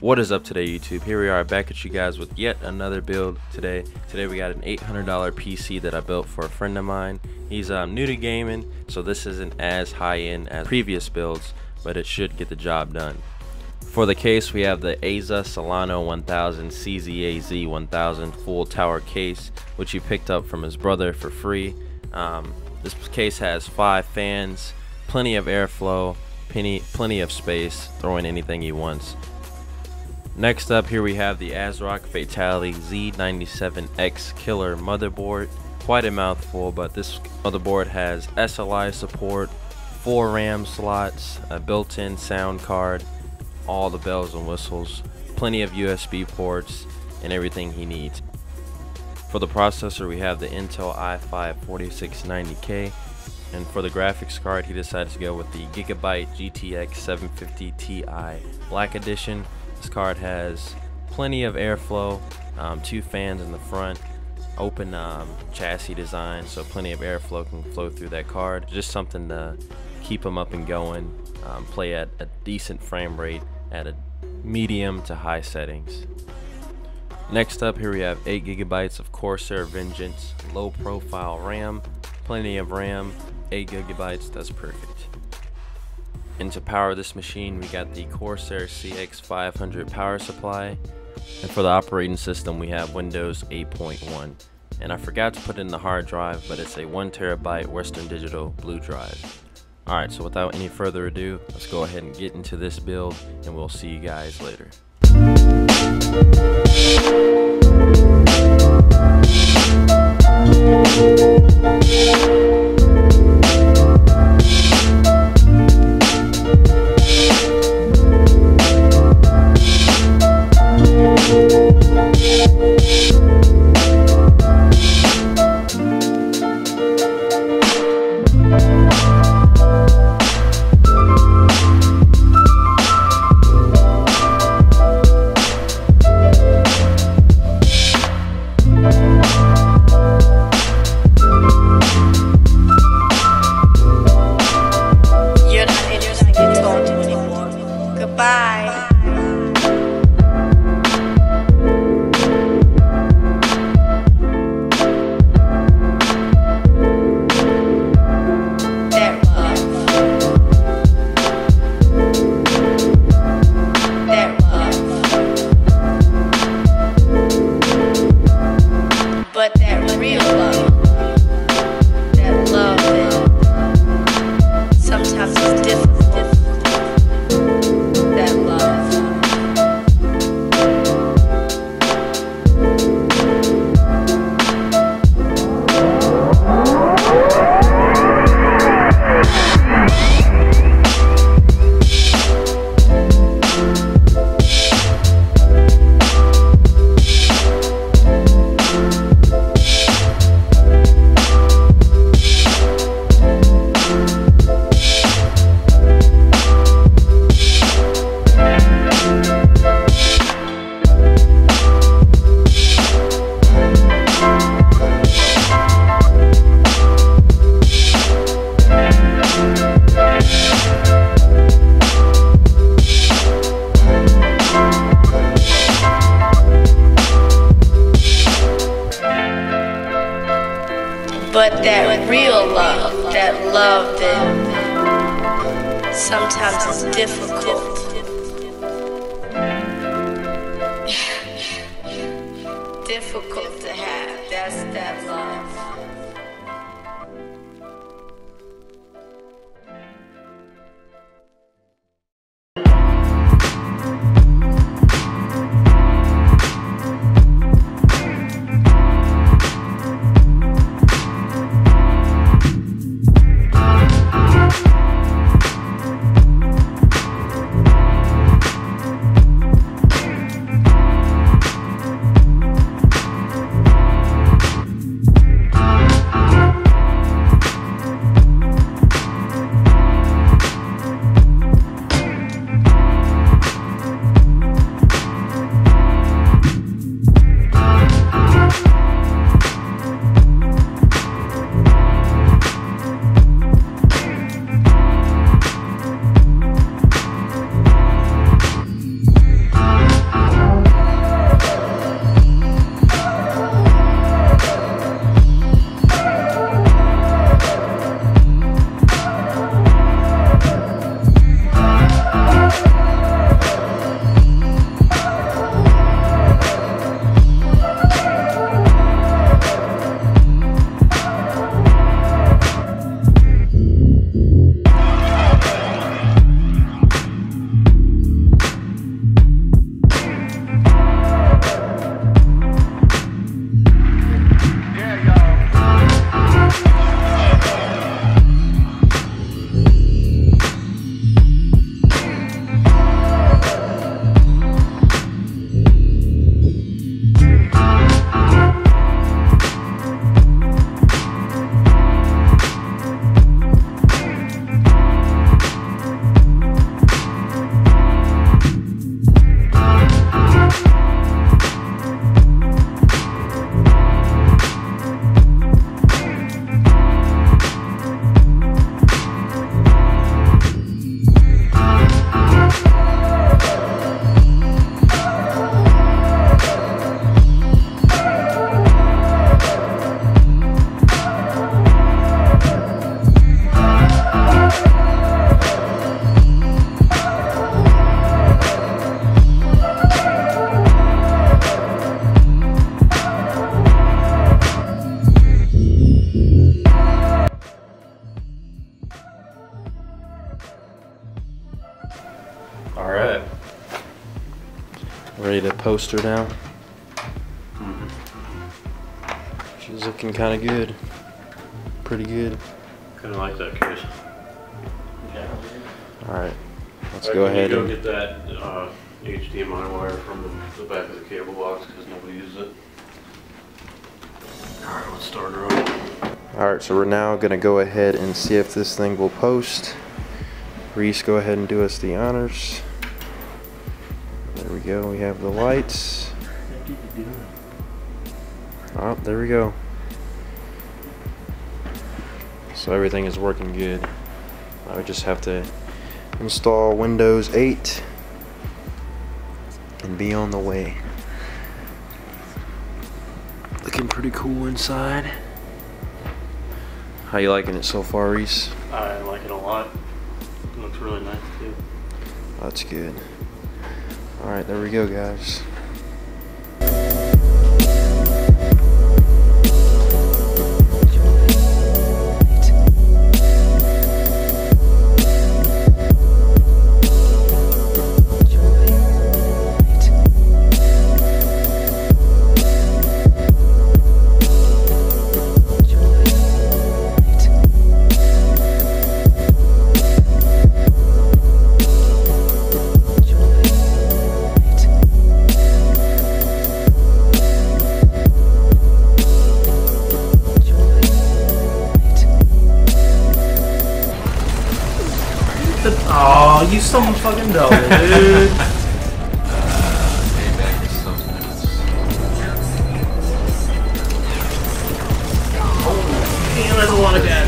What is up today, YouTube? Here we are back at you guys with yet another build today. Today we got an $800 PC that I built for a friend of mine. He's new to gaming, so this isn't as high-end as previous builds, but it should get the job done. For the case, we have the Asus Solano 1000 CZAZ 1000 full tower case, which he picked up from his brother for free. This case has 5 fans, plenty of airflow, plenty of space, throw in anything he wants. Next up, here we have the Asrock Fatality Z97X Killer motherboard. Quite a mouthful, but this motherboard has SLI support, 4 RAM slots, a built-in sound card, all the bells and whistles, plenty of USB ports, and everything he needs. For the processor, we have the Intel i5 4690K, and for the graphics card, he decided to go with the Gigabyte GTX 750 Ti Black Edition. This card has plenty of airflow, 2 fans in the front, open chassis design, so plenty of airflow can flow through that card. Just something to keep them up and going, play at a decent frame rate at a medium to high settings. Next up, here we have 8 GB of Corsair Vengeance low profile RAM, plenty of RAM, 8 GB, that's perfect. And to power this machine, we got the Corsair CX500 power supply, and for the operating system we have Windows 8.1, and I forgot to put in the hard drive, but it's a 1 TB Western Digital blue drive. Alright, so without any further ado, let's go ahead and get into this build, and we'll see you guys later. But that real love, that love that sometimes is difficult. Difficult to have, that's that love. poster now. She's looking kind of good. Pretty good. Kind of like that case. Yeah. Alright, let's go ahead and and get that HDMI wire from the back of the cable box because nobody uses it. Alright, let's start her up. Alright, so we're now going to go ahead and see if this thing will post. Reese, go ahead and do us the honors. There we go, we have the lights. Oh, there we go. So everything is working good. I would just have to install Windows 8 and be on the way. Looking pretty cool inside. How you liking it so far, Reese? I like it a lot. It looks really nice too. That's good. Alright, there we go, guys. Oh, you some fucking devil, dude. Damn, that's a lot of gas.